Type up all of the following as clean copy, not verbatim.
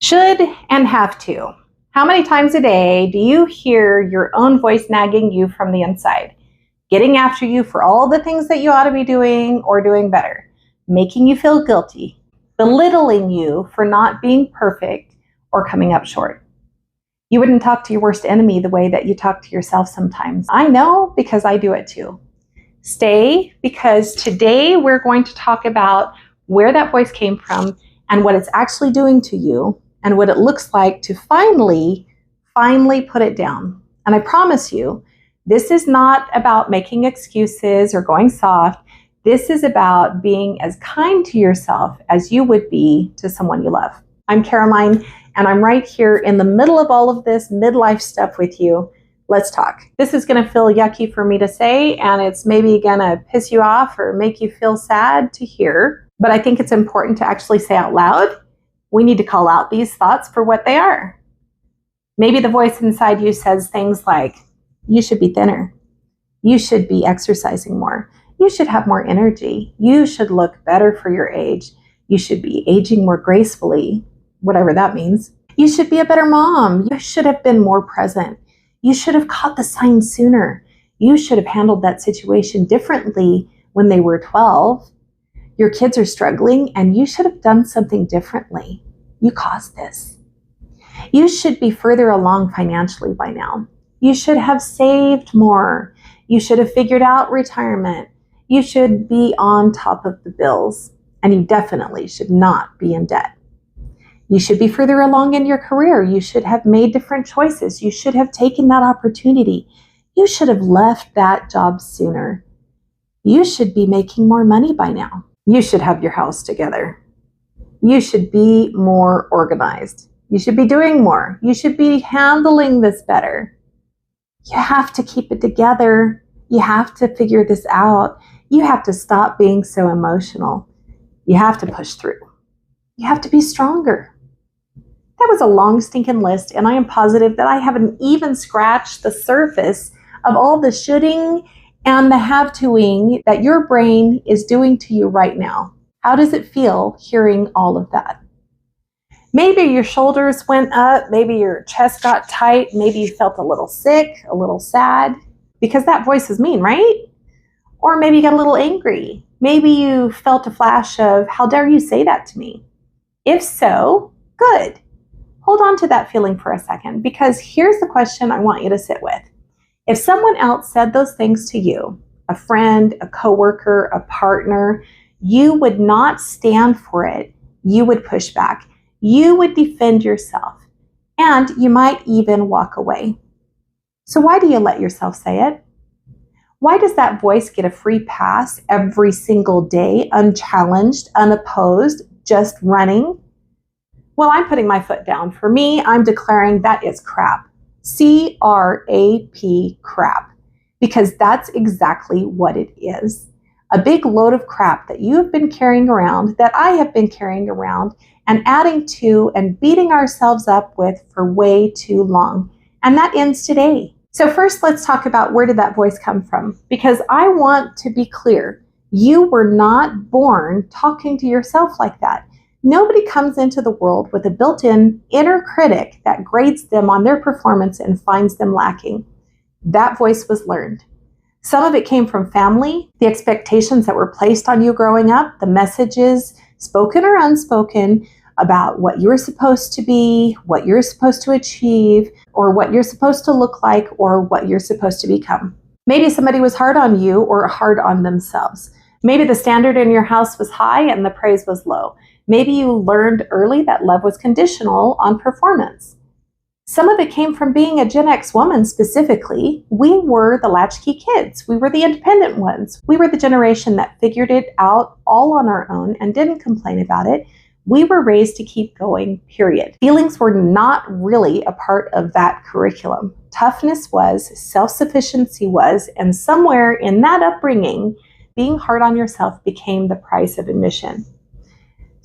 Should and have to. How many times a day do you hear your own voice nagging you from the inside, getting after you for all the things that you ought to be doing or doing better, making you feel guilty, belittling you for not being perfect or coming up short? You wouldn't talk to your worst enemy the way that you talk to yourself sometimes. I know, because I do it too. Stay, because today we're going to talk about where that voice came from and what it's actually doing to you, and what it looks like to finally put it down. And I promise you, this is not about making excuses or going soft. This is about being as kind to yourself as you would be to someone you love. I'm Caroline, and I'm right here in the middle of all of this midlife stuff with you. Let's talk. This is going to feel yucky for me to say, and it's maybe going to piss you off or make you feel sad to hear, but I think it's important to actually say out loud. We need to call out these thoughts for what they are. Maybe the voice inside you says things like, you should be thinner. You should be exercising more. You should have more energy. You should look better for your age. You should be aging more gracefully, whatever that means. You should be a better mom. You should have been more present. You should have caught the signs sooner. You should have handled that situation differently when they were 12. Your kids are struggling, and you should have done something differently. You caused this. You should be further along financially by now. You should have saved more. You should have figured out retirement. You should be on top of the bills, and you definitely should not be in debt. You should be further along in your career. You should have made different choices. You should have taken that opportunity. You should have left that job sooner. You should be making more money by now. You should have your house together. You should be more organized. You should be doing more. You should be handling this better. You have to keep it together. You have to figure this out. You have to stop being so emotional. You have to push through. You have to be stronger. That was a long stinking list, and I am positive that I haven't even scratched the surface of all the shoulding and the have-toing that your brain is doing to you right now. How does it feel hearing all of that? Maybe your shoulders went up, maybe your chest got tight, maybe you felt a little sick, a little sad, because that voice is mean, right? Or maybe you got a little angry. Maybe you felt a flash of, how dare you say that to me? If so, good. Hold on to that feeling for a second, because here's the question I want you to sit with. If someone else said those things to you, a friend, a coworker, a partner, you would not stand for it. You would push back. You would defend yourself. And you might even walk away. So why do you let yourself say it? Why does that voice get a free pass every single day, unchallenged, unopposed, just running? Well, I'm putting my foot down. For me, I'm declaring that is crap. C-R-A-P, crap, because that's exactly what it is. A big load of crap that you have been carrying around, that I have been carrying around, and adding to and beating ourselves up with for way too long. And that ends today. So first, let's talk about, where did that voice come from? Because I want to be clear. You were not born talking to yourself like that. Nobody comes into the world with a built-in inner critic that grades them on their performance and finds them lacking. That voice was learned. Some of it came from family, the expectations that were placed on you growing up, the messages, spoken or unspoken, about what you're supposed to be, what you're supposed to achieve, or what you're supposed to look like, or what you're supposed to become. Maybe somebody was hard on you or hard on themselves. Maybe the standard in your house was high and the praise was low. Maybe you learned early that love was conditional on performance. Some of it came from being a Gen X woman specifically. We were the latchkey kids. We were the independent ones. We were the generation that figured it out all on our own and didn't complain about it. We were raised to keep going, period. Feelings were not really a part of that curriculum. Toughness was, self-sufficiency was, and somewhere in that upbringing, being hard on yourself became the price of admission.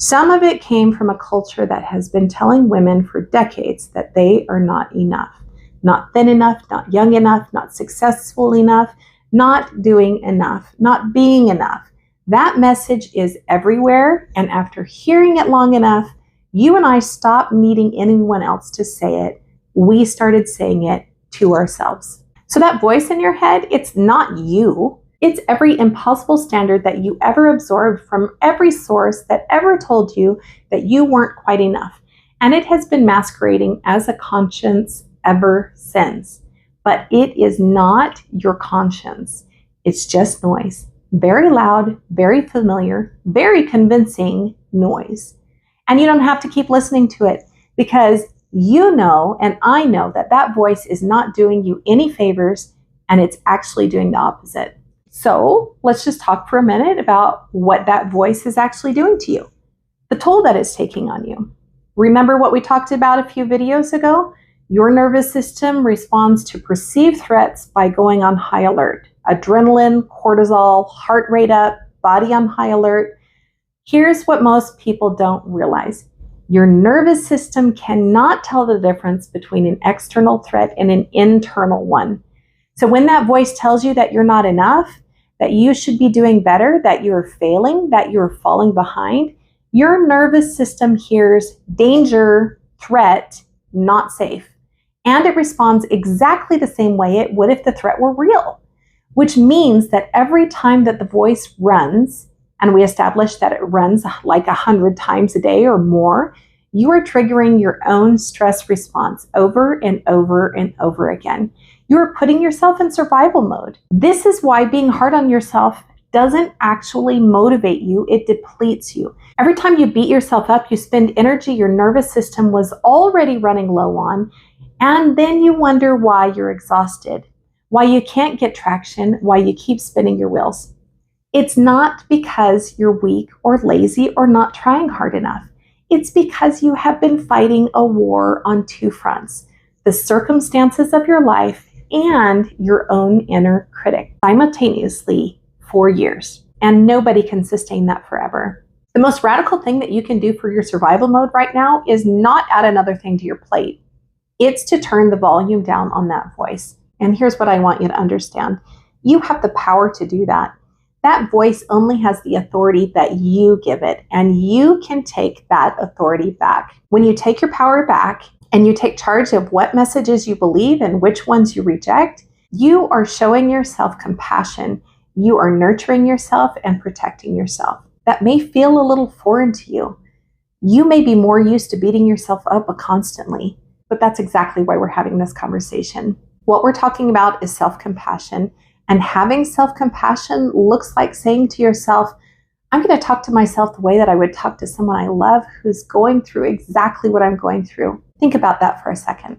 Some of it came from a culture that has been telling women for decades that they are not enough. Not thin enough, not young enough, not successful enough, not doing enough, not being enough. That message is everywhere, and after hearing it long enough, You and I stopped needing anyone else to say it. We started saying it to ourselves. So that voice in your head, it's not you. It's every impossible standard that you ever absorbed from every source that ever told you that you weren't quite enough. And it has been masquerading as a conscience ever since. But it is not your conscience. It's just noise. Very loud, very familiar, very convincing noise. And you don't have to keep listening to it, because you know, and I know, that that voice is not doing you any favors, and it's actually doing the opposite. So let's just talk for a minute about what that voice is actually doing to you, the toll that it's taking on you. Remember what we talked about a few videos ago? Your nervous system responds to perceived threats by going on high alert. Adrenaline, cortisol, heart rate up, body on high alert. Here's what most people don't realize. Your nervous system cannot tell the difference between an external threat and an internal one. So when that voice tells you that you're not enough, that you should be doing better, that you're failing, that you're falling behind, your nervous system hears danger, threat, not safe. And it responds exactly the same way it would if the threat were real, which means that every time that the voice runs, and we establish that it runs like 100 times a day or more, you are triggering your own stress response over and over and over again. You are putting yourself in survival mode. This is why being hard on yourself doesn't actually motivate you, it depletes you. Every time you beat yourself up, you spend energy your nervous system was already running low on, and then you wonder why you're exhausted, why you can't get traction, why you keep spinning your wheels. It's not because you're weak or lazy or not trying hard enough. It's because you have been fighting a war on two fronts: the circumstances of your life and your own inner critic, simultaneously for years. And nobody can sustain that forever. The most radical thing that you can do for your survival mode right now is not add another thing to your plate. It's to turn the volume down on that voice. And here's what I want you to understand. You have the power to do that. That voice only has the authority that you give it, and you can take that authority back. When you take your power back and you take charge of what messages you believe and which ones you reject, you are showing yourself compassion. You are nurturing yourself and protecting yourself. That may feel a little foreign to you. You may be more used to beating yourself up constantly, but that's exactly why we're having this conversation. What we're talking about is self-compassion. And having self-compassion looks like saying to yourself, I'm going to talk to myself the way that I would talk to someone I love who's going through exactly what I'm going through. Think about that for a second.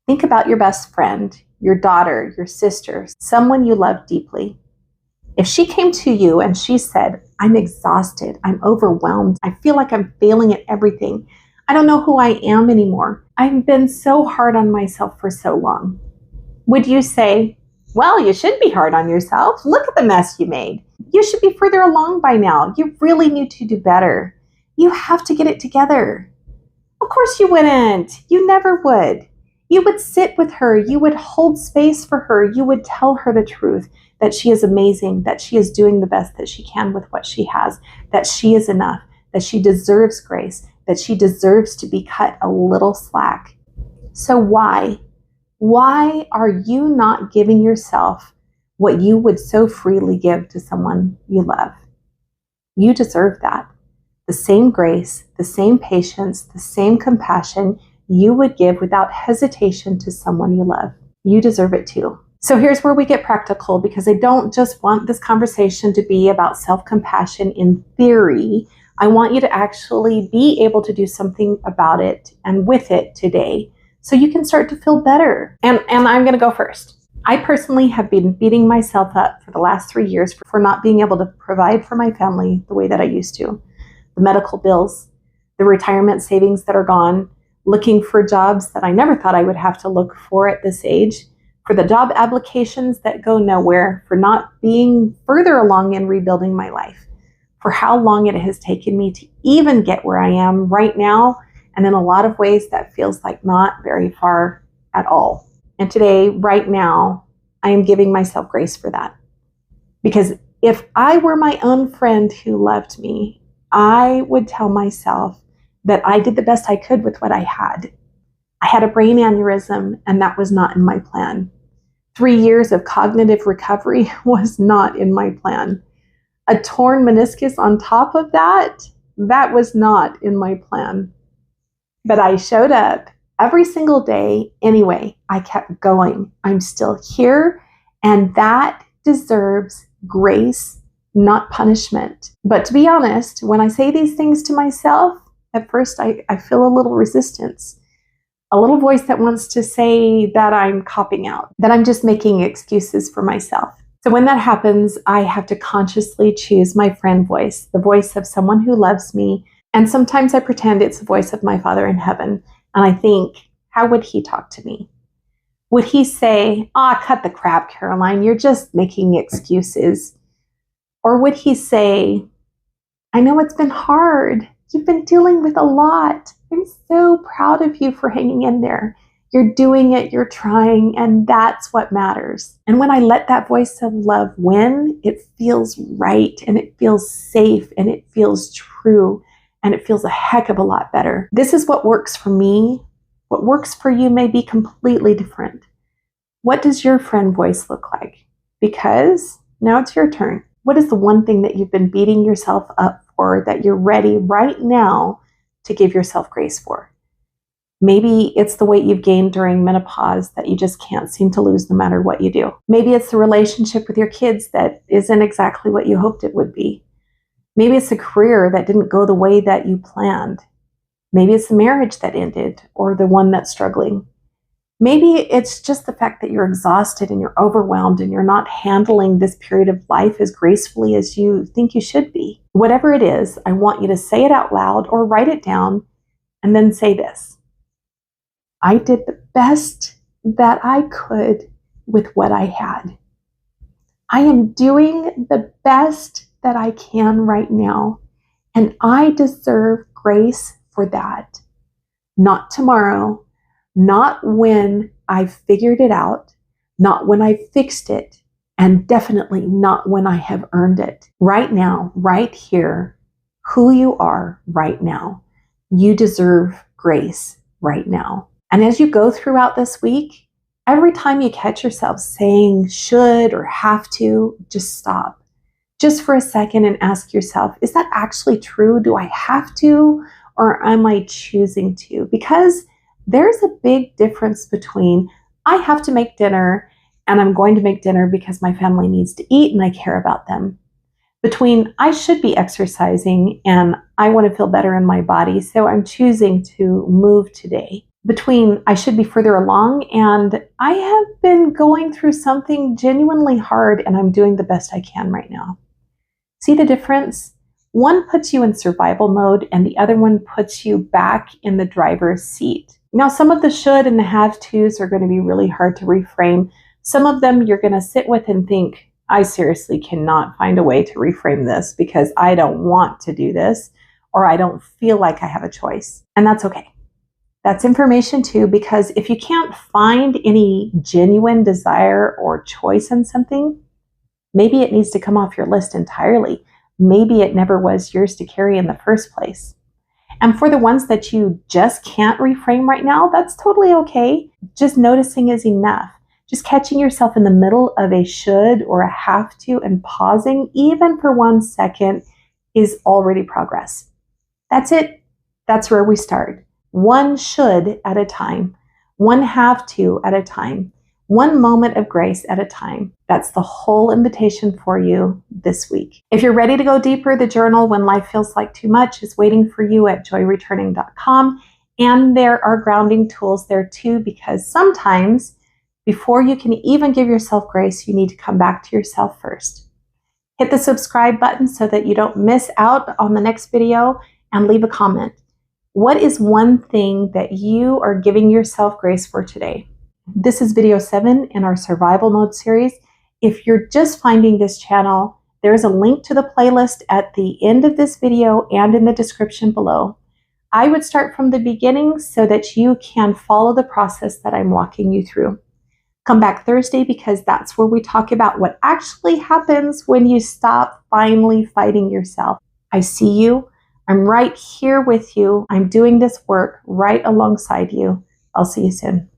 Think about your best friend, your daughter, your sister, someone you love deeply. If she came to you and she said, I'm exhausted, I'm overwhelmed, I feel like I'm failing at everything, I don't know who I am anymore, I've been so hard on myself for so long, would you say, well, you should be hard on yourself. Look at the mess you made. You should be further along by now. You really need to do better. You have to get it together. Of course you wouldn't. You never would. You would sit with her. You would hold space for her. You would tell her the truth, that she is amazing, that she is doing the best that she can with what she has, that she is enough, that she deserves grace, that she deserves to be cut a little slack. So why? Why are you not giving yourself what you would so freely give to someone you love? You deserve that. The same grace, the same patience, the same compassion you would give without hesitation to someone you love. You deserve it too. So here's where we get practical, because I don't just want this conversation to be about self-compassion in theory. I want you to actually be able to do something about it and with it today, so you can start to feel better. And I'm going to go first. I personally have been beating myself up for the last 3 years for not being able to provide for my family the way that I used to. The medical bills, the retirement savings that are gone, looking for jobs that I never thought I would have to look for at this age, for the job applications that go nowhere, for not being further along in rebuilding my life, for how long it has taken me to even get where I am right now. And in a lot of ways, that feels like not very far at all. And today, right now, I am giving myself grace for that. Because if I were my own friend who loved me, I would tell myself that I did the best I could with what I had. I had a brain aneurysm, and that was not in my plan. 3 years of cognitive recovery was not in my plan. A torn meniscus on top of that was not in my plan. But I showed up every single day anyway. I kept going. I'm still here, and that deserves grace, not punishment. But to be honest, when I say these things to myself, at first I feel a little resistance. A little voice that wants to say that I'm copping out, that I'm just making excuses for myself. So when that happens, I have to consciously choose my friend voice, the voice of someone who loves me. And sometimes I pretend it's the voice of my Father in heaven. And I think, how would he talk to me? Would he say, cut the crap, Caroline, you're just making excuses? Or would he say, I know it's been hard. You've been dealing with a lot. I'm so proud of you for hanging in there. You're doing it, you're trying, and that's what matters. And when I let that voice of love win, it feels right, and it feels safe, and it feels true, and it feels a heck of a lot better. This is what works for me. What works for you may be completely different. What does your friend voice look like? Because now it's your turn. What is the one thing that you've been beating yourself up for that you're ready right now to give yourself grace for? Maybe it's the weight you've gained during menopause that you just can't seem to lose no matter what you do. Maybe it's the relationship with your kids that isn't exactly what you hoped it would be. Maybe it's a career that didn't go the way that you planned. Maybe it's the marriage that ended or the one that's struggling. Maybe it's just the fact that you're exhausted and you're overwhelmed and you're not handling this period of life as gracefully as you think you should be. Whatever it is, I want you to say it out loud or write it down and then say this. I did the best that I could with what I had. I am doing the best that I can right now, and I deserve grace for that. Not tomorrow, not when I've figured it out, not when I've fixed it, and definitely not when I have earned it. Right now, right here, who you are right now, you deserve grace right now. And as you go throughout this week, every time you catch yourself saying should or have to, just stop. Just for a second and ask yourself, is that actually true? Do I have to, or am I choosing to? Because there's a big difference between I have to make dinner and I'm going to make dinner because my family needs to eat and I care about them. Between I should be exercising and I want to feel better in my body, so I'm choosing to move today. Between I should be further along and I have been going through something genuinely hard and I'm doing the best I can right now. See the difference? One puts you in survival mode and the other one puts you back in the driver's seat. Now, some of the should and the have tos are going to be really hard to reframe. Some of them you're going to sit with and think, I seriously cannot find a way to reframe this because I don't want to do this or I don't feel like I have a choice. And that's okay. That's information too, because if you can't find any genuine desire or choice in something, maybe it needs to come off your list entirely. Maybe it never was yours to carry in the first place. And for the ones that you just can't reframe right now, that's totally okay. Just noticing is enough. Just catching yourself in the middle of a should or a have to and pausing, even for 1 second, is already progress. That's it. That's where we start. One should at a time, one have to at a time, one moment of grace at a time. That's the whole invitation for you this week. If you're ready to go deeper, the journal When Life Feels Like Too Much is waiting for you at joyreturning.com. And there are grounding tools there too, because sometimes before you can even give yourself grace, you need to come back to yourself first. Hit the subscribe button so that you don't miss out on the next video, and leave a comment. What is one thing that you are giving yourself grace for today? This is video 7 in our survival mode series. If you're just finding this channel, there's a link to the playlist at the end of this video and in the description below. I would start from the beginning so that you can follow the process that I'm walking you through. Come back Thursday because that's where we talk about what actually happens when you stop finally fighting yourself. I see you. I'm right here with you. I'm doing this work right alongside you. I'll see you soon.